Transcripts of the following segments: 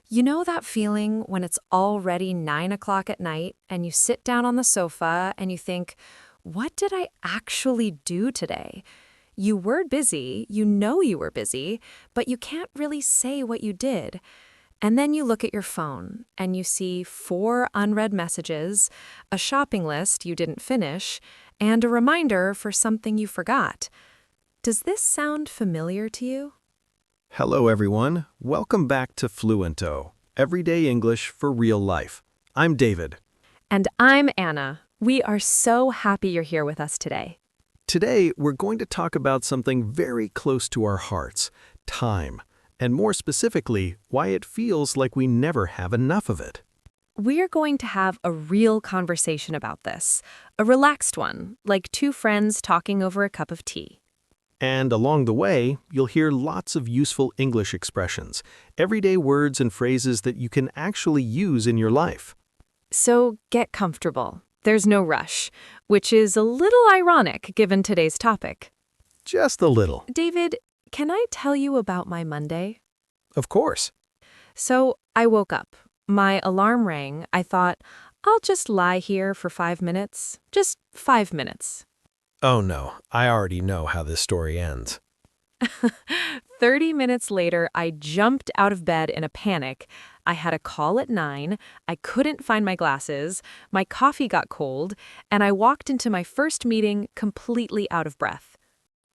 You know that feeling when it's already 9 o'clock at night and you sit down on the sofa and you think, what did I actually do today? You were busy, you know you were busy, but you can't really say what you did. And then you look at your phone and you see 4 unread messages, a shopping list you didn't finish, and a reminder for something you forgot. Does this sound familiar to you? Hello everyone, welcome back to Fluento, Everyday English for Real Life. I'm David. And I'm Anna. We are so happy you're here with us today. Today we're going to talk about something very close to our hearts, time, and more specifically, why it feels like we never have enough of it. We're going to have a real conversation about this, a relaxed one, like 2 friends talking over a cup of tea. And along the way, you'll hear lots of useful English expressions, everyday words and phrases that you can actually use in your life. So get comfortable. There's no rush, which is a little ironic given today's topic. Just a little. David, can I tell you about my Monday? Of course. So I woke up. My alarm rang. I thought, I'll just lie here for 5 minutes. Just 5 minutes. Oh no, I already know how this story ends. 30 minutes later, I jumped out of bed in a panic. I had a call at 9, I couldn't find my glasses, my coffee got cold, and I walked into my first meeting completely out of breath.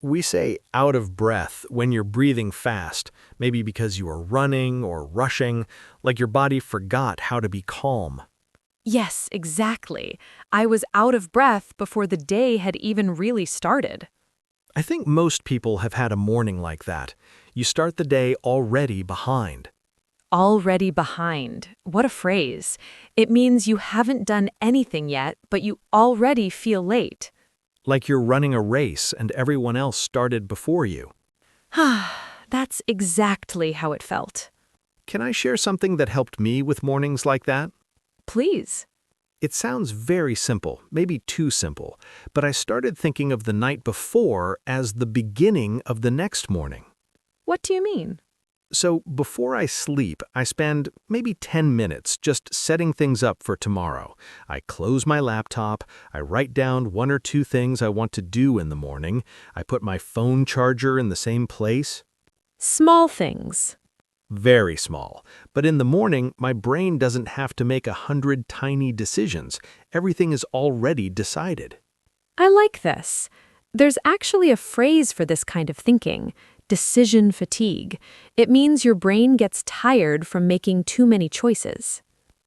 We say out of breath when you're breathing fast, maybe because you are running or rushing, like your body forgot how to be calm. Yes, exactly. I was out of breath before the day had even really started. I think most people have had a morning like that. You start the day already behind. Already behind. What a phrase. It means you haven't done anything yet, but you already feel late. Like you're running a race and everyone else started before you. That's exactly how it felt. Can I share something that helped me with mornings like that? Please. It sounds very simple, maybe too simple, but I started thinking of the night before as the beginning of the next morning. What do you mean? So before I sleep, I spend maybe 10 minutes just setting things up for tomorrow. I close my laptop, I write down 1 or 2 things I want to do in the morning, I put my phone charger in the same place. Small things. Very small. But in the morning, my brain doesn't have to make 100 tiny decisions. Everything is already decided. I like this. There's actually a phrase for this kind of thinking, decision fatigue. It means your brain gets tired from making too many choices.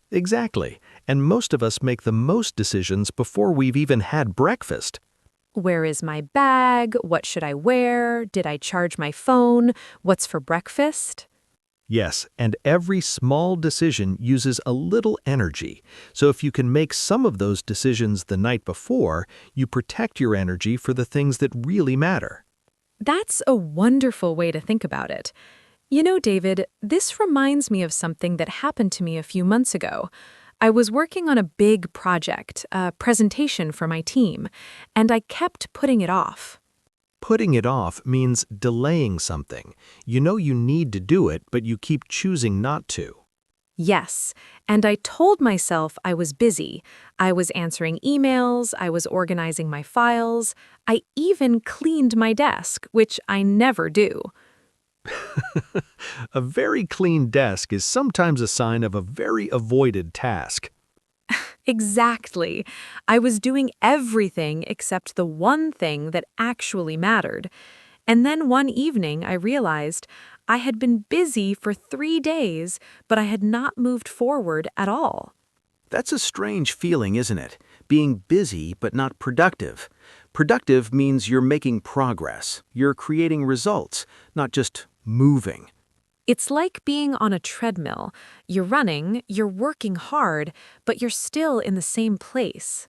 Exactly. And most of us make the most decisions before we've even had breakfast. Where is my bag? What should I wear? Did I charge my phone? What's for breakfast? Yes, and every small decision uses a little energy. So if you can make some of those decisions the night before, you protect your energy for the things that really matter. That's a wonderful way to think about it. You know, David, this reminds me of something that happened to me a few months ago. I was working on a big project, a presentation for my team, and I kept putting it off. Putting it off means delaying something. You know you need to do it, but you keep choosing not to. Yes, and I told myself I was busy. I was answering emails, I was organizing my files, I even cleaned my desk, which I never do. A very clean desk is sometimes a sign of a very avoided task. Exactly. I was doing everything except the one thing that actually mattered. And then one evening I realized I had been busy for 3 days, but I had not moved forward at all. That's a strange feeling, isn't it? Being busy but not productive. Productive means you're making progress. You're creating results, not just moving. It's like being on a treadmill. You're running, you're working hard, but you're still in the same place.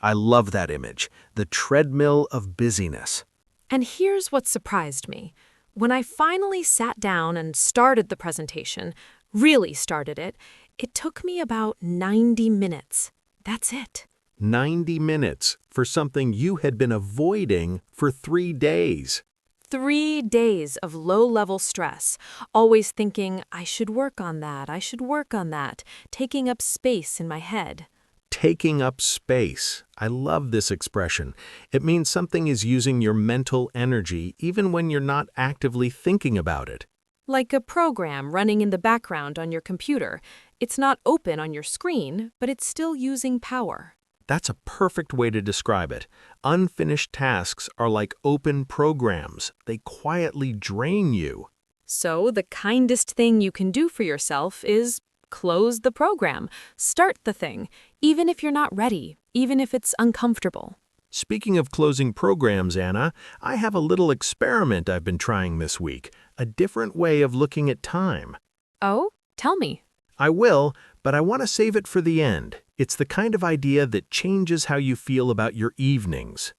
I love that image, the treadmill of busyness. And here's what surprised me. When I finally sat down and started the presentation, really started it, it took me about 90 minutes. That's it. 90 minutes for something you had been avoiding for 3 days. 3 days of low-level stress, always thinking, I should work on that, I should work on that, taking up space in my head. Taking up space. I love this expression. It means something is using your mental energy even when you're not actively thinking about it. Like a program running in the background on your computer. It's not open on your screen, but it's still using power. That's a perfect way to describe it. Unfinished tasks are like open programs. They quietly drain you. So the kindest thing you can do for yourself is close the program, start the thing, even if you're not ready, even if it's uncomfortable. Speaking of closing programs, Anna, I have a little experiment I've been trying this week, a different way of looking at time. Oh, tell me. I will, but I want to save it for the end. It's the kind of idea that changes how you feel about your evenings.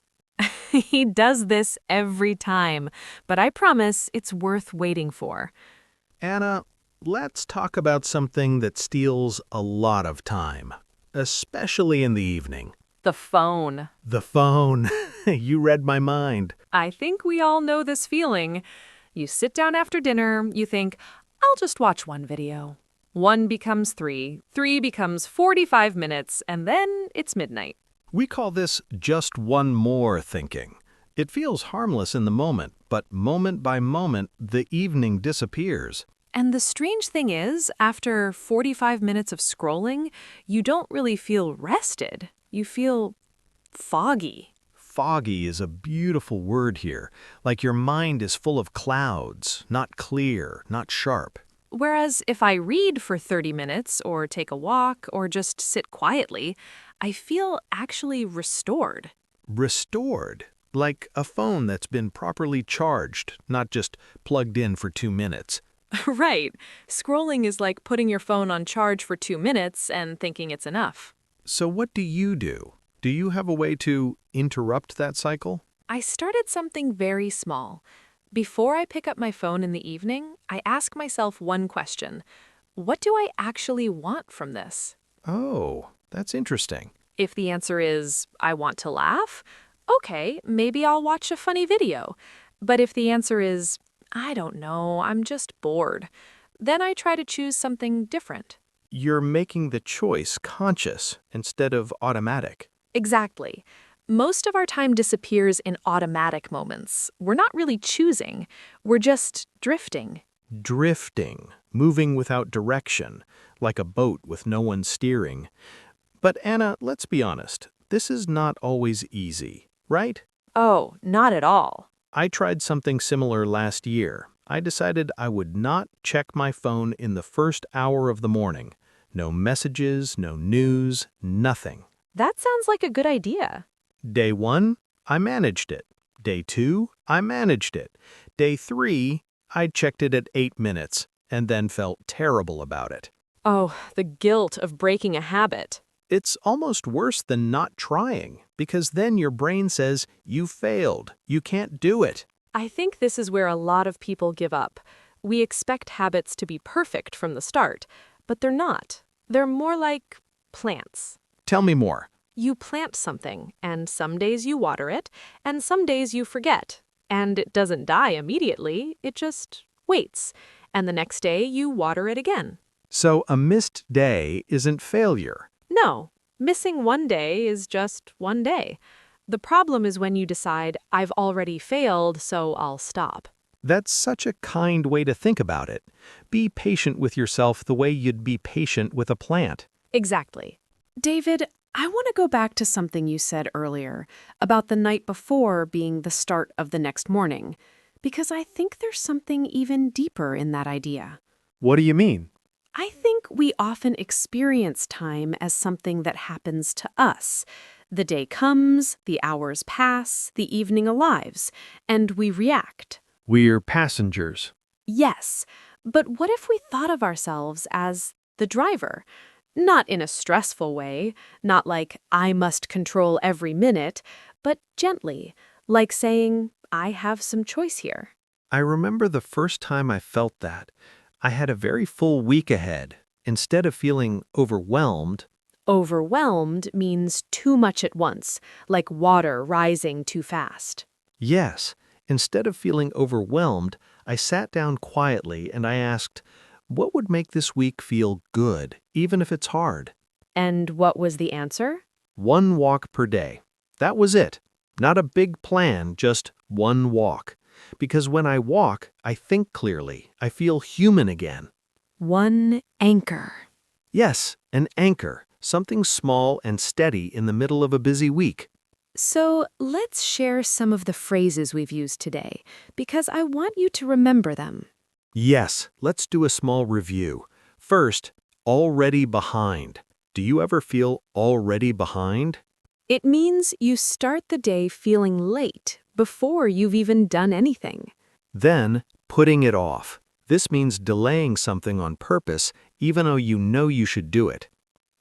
He does this every time, but I promise it's worth waiting for. Anna, let's talk about something that steals a lot of time, especially in the evening. The phone. The phone. You read my mind. I think we all know this feeling. You sit down after dinner, you think, I'll just watch one video. 1 becomes 3, 3 becomes 45 minutes, and then it's midnight. We call this just one more thinking. It feels harmless in the moment, but moment by moment, the evening disappears. And the strange thing is, after 45 minutes of scrolling, you don't really feel rested. You feel foggy. Foggy is a beautiful word here, like your mind is full of clouds, not clear, not sharp. Whereas if I read for 30 minutes, or take a walk, or just sit quietly, I feel actually restored. Restored, like a phone that's been properly charged, not just plugged in for 2 minutes. Right. Scrolling is like putting your phone on charge for 2 minutes and thinking it's enough. So what do you do? Do you have a way to interrupt that cycle? I started something very small. Before I pick up my phone in the evening, I ask myself one question. What do I actually want from this? Oh, that's interesting. If the answer is, I want to laugh, okay, maybe I'll watch a funny video. But if the answer is, I don't know, I'm just bored, then I try to choose something different. You're making the choice conscious instead of automatic. Exactly. Most of our time disappears in automatic moments. We're not really choosing. We're just drifting. Drifting, moving without direction, like a boat with no one steering. But Anna, let's be honest, this is not always easy, right? Oh, not at all. I tried something similar last year. I decided I would not check my phone in the first hour of the morning. No messages, no news, nothing. That sounds like a good idea. Day 1, I managed it. Day 2, I managed it. Day 3, I checked it at 8 minutes and then felt terrible about it. Oh, the guilt of breaking a habit. It's almost worse than not trying, because then your brain says, you failed, you can't do it. I think this is where a lot of people give up. We expect habits to be perfect from the start, but they're not. They're more like plants. Tell me more. You plant something, and some days you water it, and some days you forget. And it doesn't die immediately, it just waits. And the next day you water it again. So a missed day isn't failure. No, missing one day is just one day. The problem is when you decide, I've already failed, so I'll stop. That's such a kind way to think about it. Be patient with yourself the way you'd be patient with a plant. Exactly. David, I want to go back to something you said earlier about the night before being the start of the next morning, because I think there's something even deeper in that idea. What do you mean? I think we often experience time as something that happens to us. The day comes, the hours pass, the evening arrives, and we react. We're passengers. Yes, but what if we thought of ourselves as the driver? Not in a stressful way, not like I must control every minute, but gently, like saying, I have some choice here. I remember the first time I felt that. I had a very full week ahead. Instead of feeling overwhelmed, Overwhelmed means too much at once, like water rising too fast. yes, Instead of feeling overwhelmed, I sat down quietly and I asked, what would make this week feel good, even if it's hard? And what was the answer? 1 walk per day. That was it. Not a big plan, just 1 walk. Because when I walk, I think clearly. I feel human again. One anchor. Yes, an anchor, something small and steady in the middle of a busy week. So let's share some of the phrases we've used today, because I want you to remember them. Yes, let's do a small review. First, already behind. Do you ever feel already behind? It means you start the day feeling late before you've even done anything. Then, putting it off. This means delaying something on purpose, even though you know you should do it.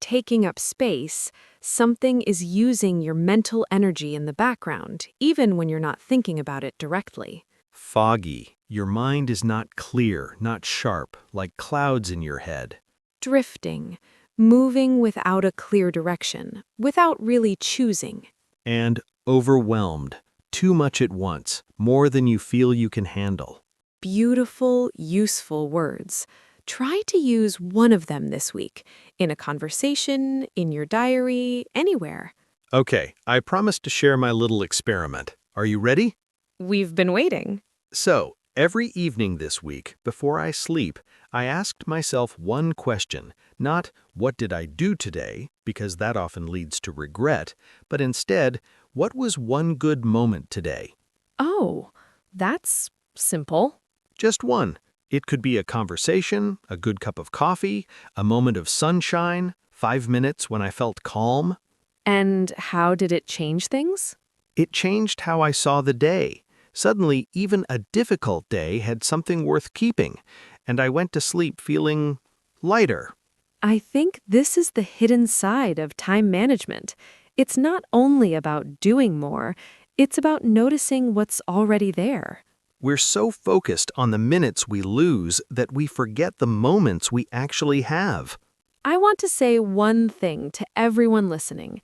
Taking up space, something is using your mental energy in the background, even when you're not thinking about it directly. Foggy. Your mind is not clear, not sharp, like clouds in your head. Drifting, moving without a clear direction, without really choosing. And overwhelmed. Too much at once, more than you feel you can handle. Beautiful, useful words. Try to use one of them this week, in a conversation, in your diary, anywhere. Okay, I promised to share my little experiment. Are you ready? We've been waiting. So, every evening this week, before I sleep, I asked myself one question, not what did I do today, because that often leads to regret, but instead, what was one good moment today? Oh, that's simple. Just one. It could be a conversation, a good cup of coffee, a moment of sunshine, 5 minutes when I felt calm. And how did it change things? It changed how I saw the day. Suddenly, even a difficult day had something worth keeping, and I went to sleep feeling lighter. I think this is the hidden side of time management. It's not only about doing more, it's about noticing what's already there. We're so focused on the minutes we lose that we forget the moments we actually have. I want to say one thing to everyone listening.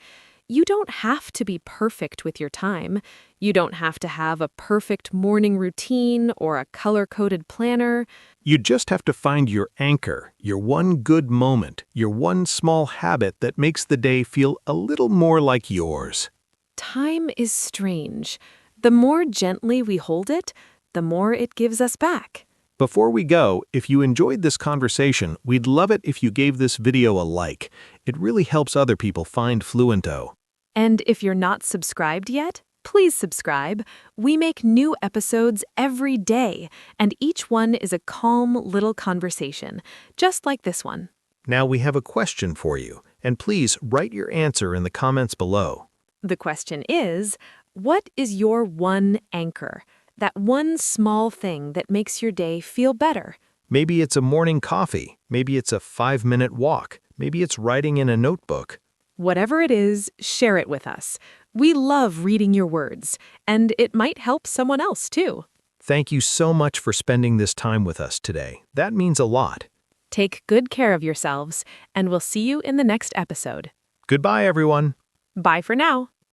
You don't have to be perfect with your time. You don't have to have a perfect morning routine or a color-coded planner. You just have to find your anchor, your one good moment, your one small habit that makes the day feel a little more like yours. Time is strange. The more gently we hold it, the more it gives us back. Before we go, if you enjoyed this conversation, we'd love it if you gave this video a like. It really helps other people find Fluento. And if you're not subscribed yet, please subscribe. We make new episodes every day, and each one is a calm little conversation, just like this one. Now we have a question for you, and please write your answer in the comments below. The question is, what is your one anchor? That one small thing that makes your day feel better? Maybe it's a morning coffee, maybe it's a 5-minute walk, maybe it's writing in a notebook. Whatever it is, share it with us. We love reading your words, and it might help someone else too. Thank you so much for spending this time with us today. That means a lot. Take good care of yourselves, and we'll see you in the next episode. Goodbye, everyone. Bye for now.